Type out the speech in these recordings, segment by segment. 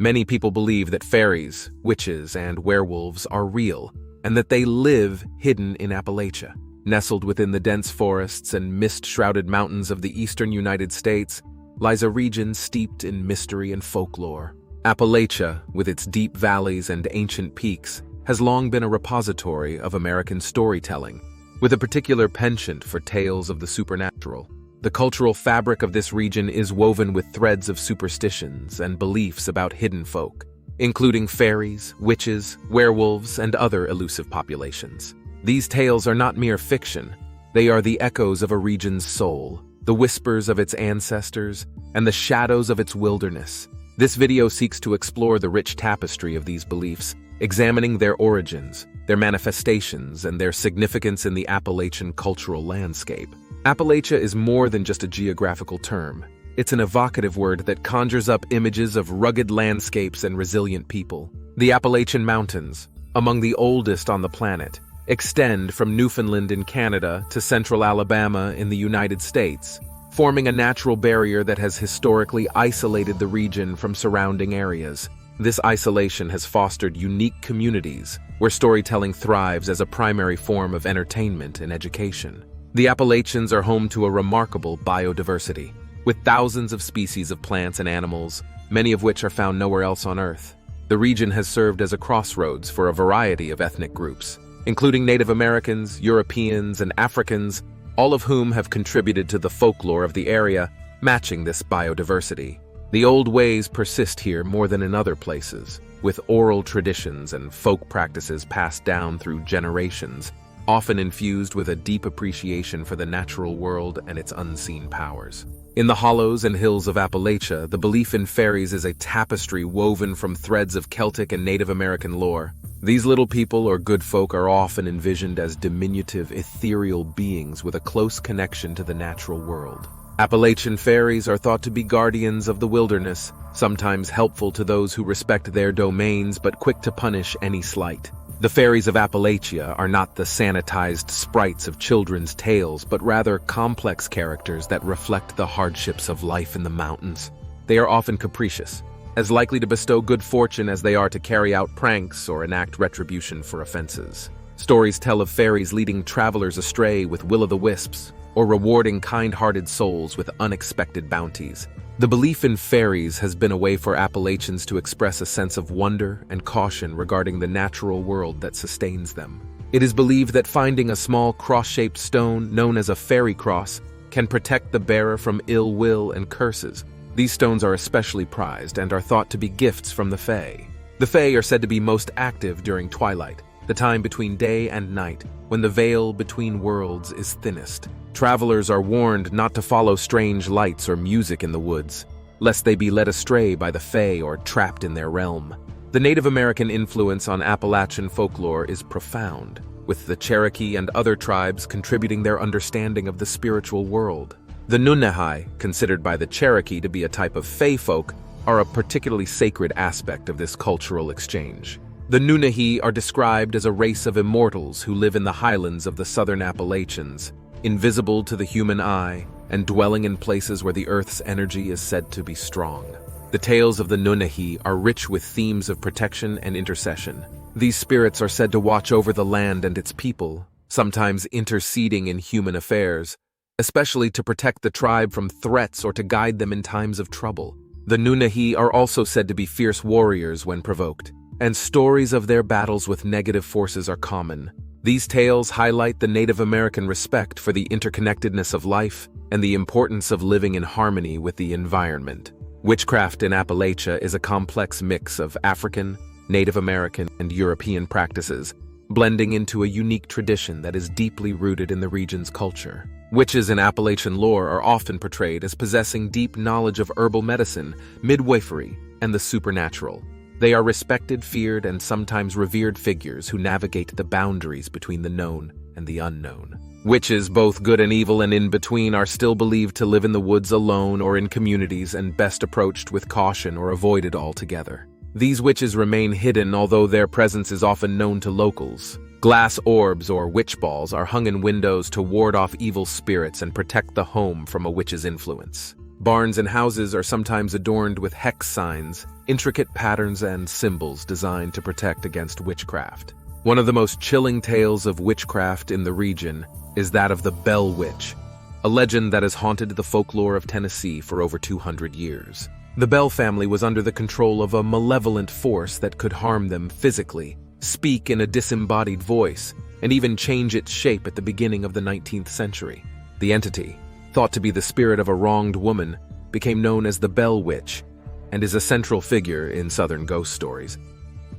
Many people believe that fairies, witches, and werewolves are real, and that they live hidden in Appalachia. Nestled within the dense forests and mist-shrouded mountains of the eastern United States lies a region steeped in mystery and folklore. Appalachia, with its deep valleys and ancient peaks, has long been a repository of American storytelling, with a particular penchant for tales of the supernatural. The cultural fabric of this region is woven with threads of superstitions and beliefs about hidden folk, including fairies, witches, werewolves, and other elusive populations. These tales are not mere fiction. They are the echoes of a region's soul, the whispers of its ancestors, and the shadows of its wilderness. This video seeks to explore the rich tapestry of these beliefs, examining their origins, their manifestations, and their significance in the Appalachian cultural landscape. Appalachia is more than just a geographical term. It's an evocative word that conjures up images of rugged landscapes and resilient people. The Appalachian Mountains, among the oldest on the planet, extend from Newfoundland in Canada to central Alabama in the United States, forming a natural barrier that has historically isolated the region from surrounding areas. This isolation has fostered unique communities where storytelling thrives as a primary form of entertainment and education. The Appalachians are home to a remarkable biodiversity, with thousands of species of plants and animals, many of which are found nowhere else on Earth. The region has served as a crossroads for a variety of ethnic groups, including Native Americans, Europeans, and Africans, all of whom have contributed to the folklore of the area, matching this biodiversity. The old ways persist here more than in other places, with oral traditions and folk practices passed down through generations, often infused with a deep appreciation for the natural world and its unseen powers. In the hollows and hills of Appalachia, the belief in fairies is a tapestry woven from threads of Celtic and Native American lore. These little people or good folk are often envisioned as diminutive, ethereal beings with a close connection to the natural world. Appalachian fairies are thought to be guardians of the wilderness, sometimes helpful to those who respect their domains but quick to punish any slight. The fairies of Appalachia are not the sanitized sprites of children's tales, but rather complex characters that reflect the hardships of life in the mountains. They are often capricious, as likely to bestow good fortune as they are to carry out pranks or enact retribution for offenses. Stories tell of fairies leading travelers astray with will-o'-the-wisps, or rewarding kind-hearted souls with unexpected bounties. The belief in fairies has been a way for Appalachians to express a sense of wonder and caution regarding the natural world that sustains them. It is believed that finding a small cross-shaped stone known as a fairy cross can protect the bearer from ill will and curses. These stones are especially prized and are thought to be gifts from the Fae. The Fae are said to be most active during twilight, the time between day and night, when the veil between worlds is thinnest. Travelers are warned not to follow strange lights or music in the woods, lest they be led astray by the Fae or trapped in their realm. The Native American influence on Appalachian folklore is profound, with the Cherokee and other tribes contributing their understanding of the spiritual world. The Nunehai, considered by the Cherokee to be a type of Fae folk, are a particularly sacred aspect of this cultural exchange. The Nunehai are described as a race of immortals who live in the highlands of the southern Appalachians, invisible to the human eye and dwelling in places where the earth's energy is said to be strong. The tales of the Nunehai are rich with themes of protection and intercession. These spirits are said to watch over the land and its people, sometimes interceding in human affairs, especially to protect the tribe from threats or to guide them in times of trouble. The Nunehai are also said to be fierce warriors when provoked, and stories of their battles with negative forces are common. These tales highlight the Native American respect for the interconnectedness of life and the importance of living in harmony with the environment. Witchcraft in Appalachia is a complex mix of African, Native American, and European practices, blending into a unique tradition that is deeply rooted in the region's culture. Witches in Appalachian lore are often portrayed as possessing deep knowledge of herbal medicine, midwifery, and the supernatural. They are respected, feared, and sometimes revered figures who navigate the boundaries between the known and the unknown. Witches, both good and evil and in between, are still believed to live in the woods alone or in communities and best approached with caution or avoided altogether. These witches remain hidden, although their presence is often known to locals. Glass orbs or witch balls are hung in windows to ward off evil spirits and protect the home from a witch's influence. Barns and houses are sometimes adorned with hex signs, intricate patterns and symbols designed to protect against witchcraft. One of the most chilling tales of witchcraft in the region is that of the Bell Witch, a legend that has haunted the folklore of Tennessee for over 200 years. The Bell family was under the control of a malevolent force that could harm them physically, speak in a disembodied voice, and even change its shape at the beginning of the 19th century. The entity, thought to be the spirit of a wronged woman, became known as the Bell Witch and is a central figure in Southern ghost stories.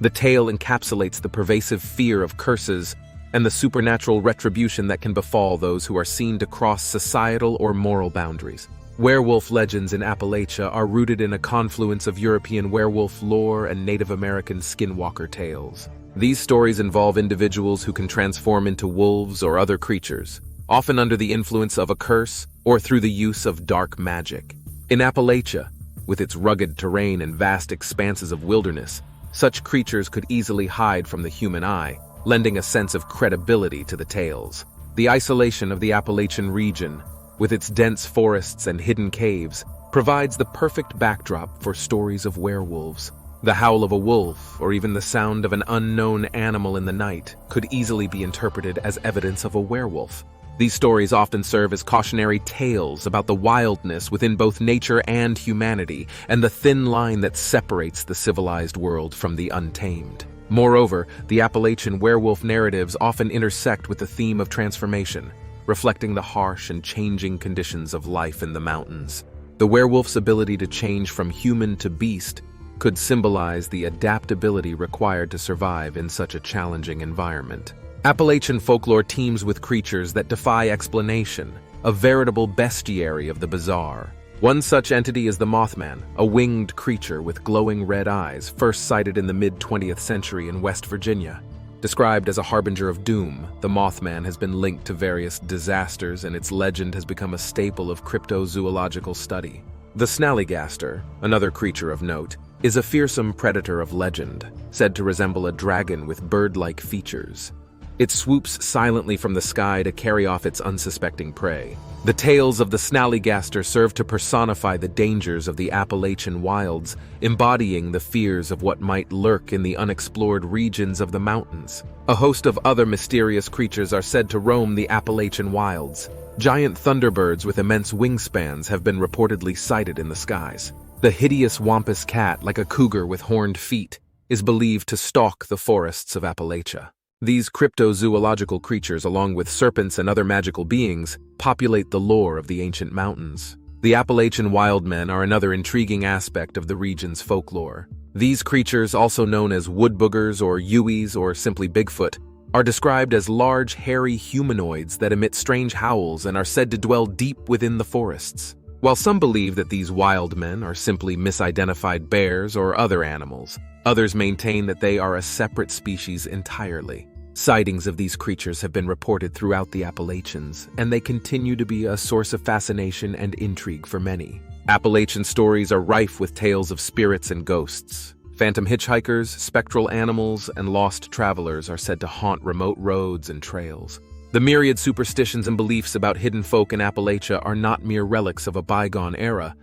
The tale encapsulates the pervasive fear of curses and the supernatural retribution that can befall those who are seen to cross societal or moral boundaries. Werewolf legends in Appalachia are rooted in a confluence of European werewolf lore and Native American skinwalker tales. These stories involve individuals who can transform into wolves or other creatures, often under the influence of a curse or through the use of dark magic. In Appalachia, with its rugged terrain and vast expanses of wilderness, such creatures could easily hide from the human eye, lending a sense of credibility to the tales. The isolation of the Appalachian region, with its dense forests and hidden caves, provides the perfect backdrop for stories of werewolves. The howl of a wolf, or even the sound of an unknown animal in the night, could easily be interpreted as evidence of a werewolf. These stories often serve as cautionary tales about the wildness within both nature and humanity, and the thin line that separates the civilized world from the untamed. Moreover, the Appalachian werewolf narratives often intersect with the theme of transformation, reflecting the harsh and changing conditions of life in the mountains. The werewolf's ability to change from human to beast could symbolize the adaptability required to survive in such a challenging environment. Appalachian folklore teems with creatures that defy explanation, a veritable bestiary of the bizarre. One such entity is the Mothman, a winged creature with glowing red eyes, first sighted in the mid-20th century in West Virginia. Described as a harbinger of doom, the Mothman has been linked to various disasters, and its legend has become a staple of cryptozoological study. The snallygaster, another creature of note, is a fearsome predator of legend, said to resemble a dragon with bird-like features. It swoops silently from the sky to carry off its unsuspecting prey. The tales of the snallygaster serve to personify the dangers of the Appalachian wilds, embodying the fears of what might lurk in the unexplored regions of the mountains. A host of other mysterious creatures are said to roam the Appalachian wilds. Giant thunderbirds with immense wingspans have been reportedly sighted in the skies. The hideous wampus cat, like a cougar with horned feet, is believed to stalk the forests of Appalachia. These cryptozoological creatures, along with serpents and other magical beings, populate the lore of the ancient mountains. The Appalachian wildmen are another intriguing aspect of the region's folklore. These creatures, also known as woodboogers or yuis or simply Bigfoot, are described as large, hairy humanoids that emit strange howls and are said to dwell deep within the forests. While some believe that these wildmen are simply misidentified bears or other animals, others maintain that they are a separate species entirely. Sightings of these creatures have been reported throughout the Appalachians, and they continue to be a source of fascination and intrigue for many. Appalachian stories are rife with tales of spirits and ghosts. Phantom hitchhikers, spectral animals, and lost travelers are said to haunt remote roads and trails. The myriad superstitions and beliefs about hidden folk in Appalachia are not mere relics of a bygone era.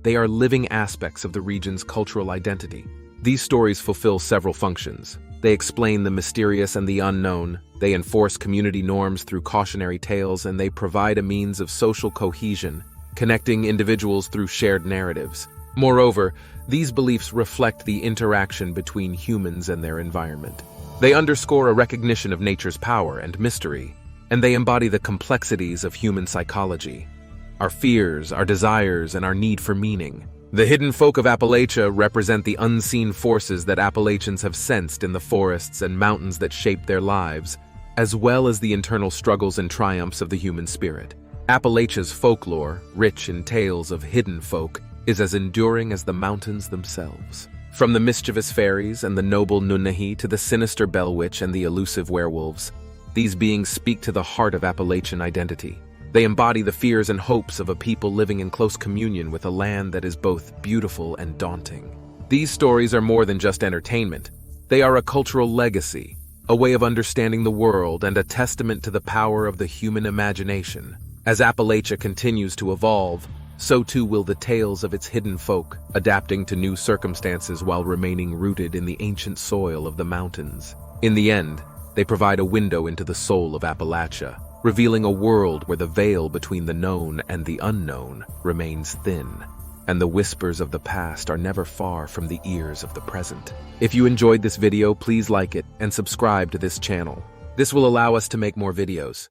They are living aspects of the region's cultural identity. These stories fulfill several functions. They explain the mysterious and the unknown, they enforce community norms through cautionary tales, and they provide a means of social cohesion, connecting individuals through shared narratives. Moreover, these beliefs reflect the interaction between humans and their environment. They underscore a recognition of nature's power and mystery, and they embody the complexities of human psychology, our fears, our desires, and our need for meaning. The hidden folk of Appalachia represent the unseen forces that Appalachians have sensed in the forests and mountains that shape their lives, as well as the internal struggles and triumphs of the human spirit. Appalachia's folklore, rich in tales of hidden folk, is as enduring as the mountains themselves. From the mischievous Faeries and the noble Nunnahi to the sinister Bell Witch and the elusive werewolves, these beings speak to the heart of Appalachian identity. They embody the fears and hopes of a people living in close communion with a land that is both beautiful and daunting. These stories are more than just entertainment. They are a cultural legacy, a way of understanding the world, and a testament to the power of the human imagination. As Appalachia continues to evolve, so too will the tales of its hidden folk, adapting to new circumstances while remaining rooted in the ancient soil of the mountains. In the end, they provide a window into the soul of Appalachia, revealing a world where the veil between the known and the unknown remains thin, and the whispers of the past are never far from the ears of the present. If you enjoyed this video, please like it and subscribe to this channel. This will allow us to make more videos.